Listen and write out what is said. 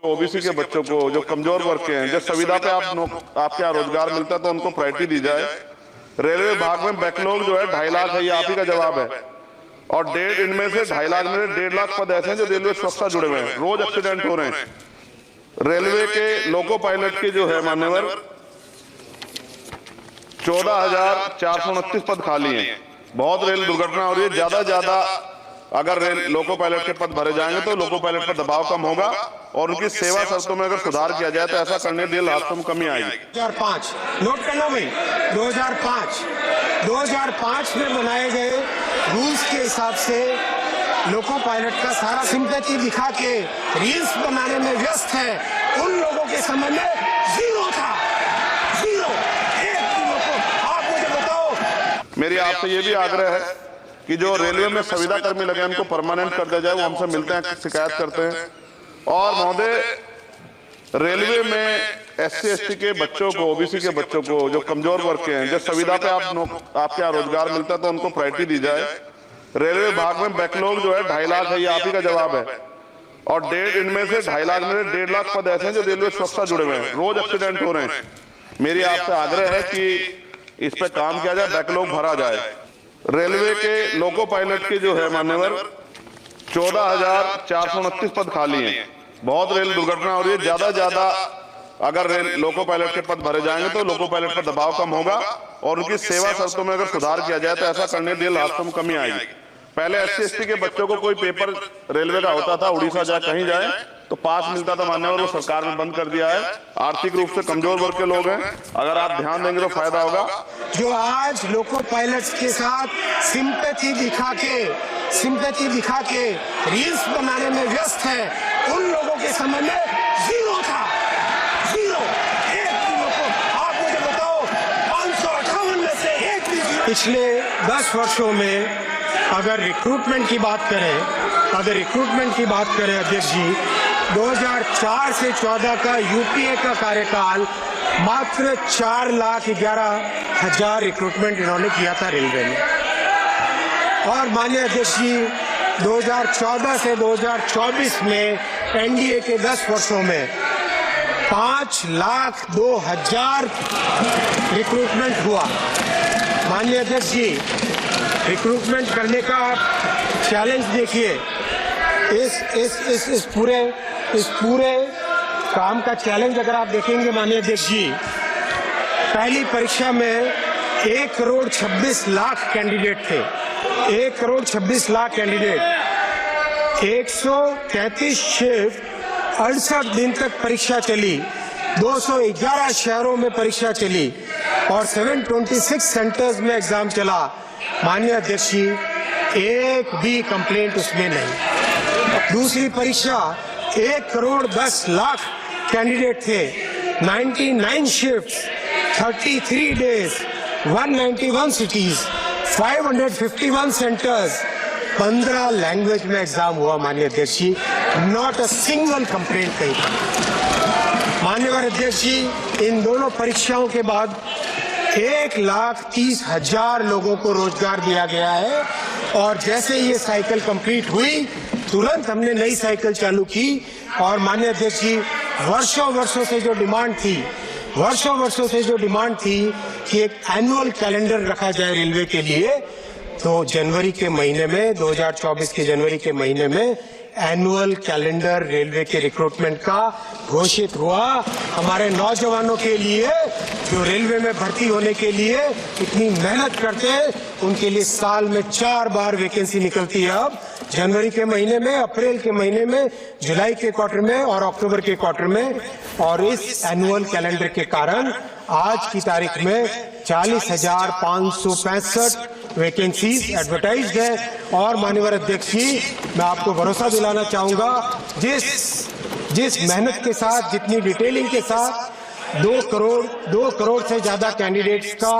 OBC के बच्चों को, जो कमजोर वर्ग के हैं, जिस सुविधा पे आपके यहाँ रोजगार मिलता है तो उनको प्रायोरिटी दी जाए। रेलवे विभाग में बैकलॉग जो है 2.5 लाख है, ये आप ही का जवाब है। और इनमें से 2.5 लाख में 1.5 लाख पद ऐसे हैं जो रेलवे सुरक्षा जुड़े हुए हैं, रोज एक्सीडेंट हो रहे हैं। रेलवे के लोको पायलट के जो है मान्यवर 14,429 पद खाली हैं। बहुत रेल दुर्घटना हो रही है। ज्यादा अगर लोको पायलट के पद भरे जाएंगे तो लोको पायलट पर दबाव कम होगा और उनकी सेवा शर्तों में अगर सुधार किया जाए तो ऐसा करने के लिए हादसों में कमी आएगी। 2005 नोट करना भाई, 2005 में बनाए गए रूल्स के हिसाब से लोको पायलट का सारा सिंपैथी दिखा के रील्स बनाने में व्यस्त है। उन लोगों के समय में जीरो था, जीरो, एक भी लोको। आप मुझे बताओ। मेरी आपसे ये भी आग्रह है कि जो रेलवे में संविदा कर्मी लगे उनको परमानेंट कर दिया जाए। वो हमसे मिलते हैं, शिकायत करते हैं। और महोदय, रेलवे में SC/ST के बच्चों को, ओबीसी के बच्चों को, जो कमजोर वर्ग के हैं, जिस सुविधा पे आपके यहाँ रोजगार मिलता है तो उनको प्रायोरिटी दी जाए। रेलवे विभाग में बैकलॉग जो है 2.5 लाख है, ये आप ही का जवाब है। और इनमें से 2.5 लाख में 1.5 लाख पद ऐसे हैं जो रेलवे सुरक्षा जुड़े हुए हैं, रोज एक्सीडेंट हो रहे हैं। मेरी आपसे आग्रह है कि इस पे काम किया जाए, बैकलॉग भरा जाए। रेलवे के लोको पायलट के जो है मान्यवर 14,429 पद खाली हैं। बहुत रेल दुर्घटना हो रही है। ज्यादा अगर लोको पायलट के पद भरे जाएंगे तो लोको पायलट पर दबाव कम होगा और उनकी सेवा शर्तों में अगर सुधार किया जाए तो ऐसा करने के लिए हादसों में कमी आएगी। पहले SC/ST के बच्चों को कोई पेपर रेलवे का होता था, उड़ीसा जाए कहीं जाए तो पास मिलता था मान्यवर, वो सरकार ने बंद कर दिया है। आर्थिक रूप से कमजोर वर्ग के लोग हैं, अगर आप ध्यान देंगे तो फायदा होगा। जो आज लोको पायलट्स के साथ सिंपैथी दिखा के रील्स बनाने में व्यस्त है, उन लोगों के समय में जीरो था, जीरो, एक भी लोको। आप मुझे बताओ, 558 में से एक भी जीरो। पिछले 10 वर्षों में अगर रिक्रूटमेंट की बात करें अध्यक्ष जी, 2004 से 14 का यूपीए का कार्यकाल मात्र 4,11,000 रिक्रूटमेंट इन्होंने किया था रेलवे में। और माननीय अध्यक्ष जी, 2014 से 2024 में एनडीए के 10 वर्षों में 5,02,000 रिक्रूटमेंट हुआ। माननीय अध्यक्ष जी, रिक्रूटमेंट करने का चैलेंज देखिए। इस पूरे काम का चैलेंज अगर आप देखेंगे माननीय अध्यक्ष जी, पहली परीक्षा में 1,26,00,000 कैंडिडेट थे, 1,26,00,000 कैंडिडेट। 133 शिफ्ट 68 दिन तक परीक्षा चली, 211 शहरों में परीक्षा चली और 726 सेंटर्स में एग्जाम चला। माननीय अध्यक्ष जी, एक भी कंप्लेंट उसमें नहीं। दूसरी परीक्षा 1,10,00,000 कैंडिडेट थे, 99 shift, 33 days, 191 cities, 551 centres, 15 language में एग्जाम हुआ। माननीय अध्यक्ष जी, नॉट अ सिंगल कंप्लेंट कहीं पर। माननीय अध्यक्ष जी, इन दोनों परीक्षाओं के बाद 1,30,000 लोगों को रोजगार दिया गया है। और जैसे ये साइकिल कंप्लीट हुई, तुरंत हमने नई साइकिल चालू की। और माननीय अध्यक्ष जी, वर्षों से जो डिमांड थी कि एक एनुअल कैलेंडर रखा जाए रेलवे के लिए, तो जनवरी के महीने में, 2024 के जनवरी के महीने में एनुअल कैलेंडर रेलवे के रिक्रूटमेंट का घोषित हुआ। हमारे नौजवानों के लिए जो रेलवे में भर्ती होने के लिए इतनी मेहनत करते हैं, उनके लिए साल में 4 बार वैकेंसी निकलती है। अब जनवरी के महीने में, अप्रैल के महीने में, जुलाई के क्वार्टर में और अक्टूबर के क्वार्टर में। और इस एनुअल कैलेंडर के कारण आज की तारीख में 40,565 वैकेंसीज एडवर्टाइज्ड है। और माननीय अध्यक्ष जी, मैं आपको भरोसा दिलाना चाहूंगा, जिस मेहनत के साथ, जितनी डिटेलिंग के साथ 2 करोड़ से ज्यादा कैंडिडेट्स का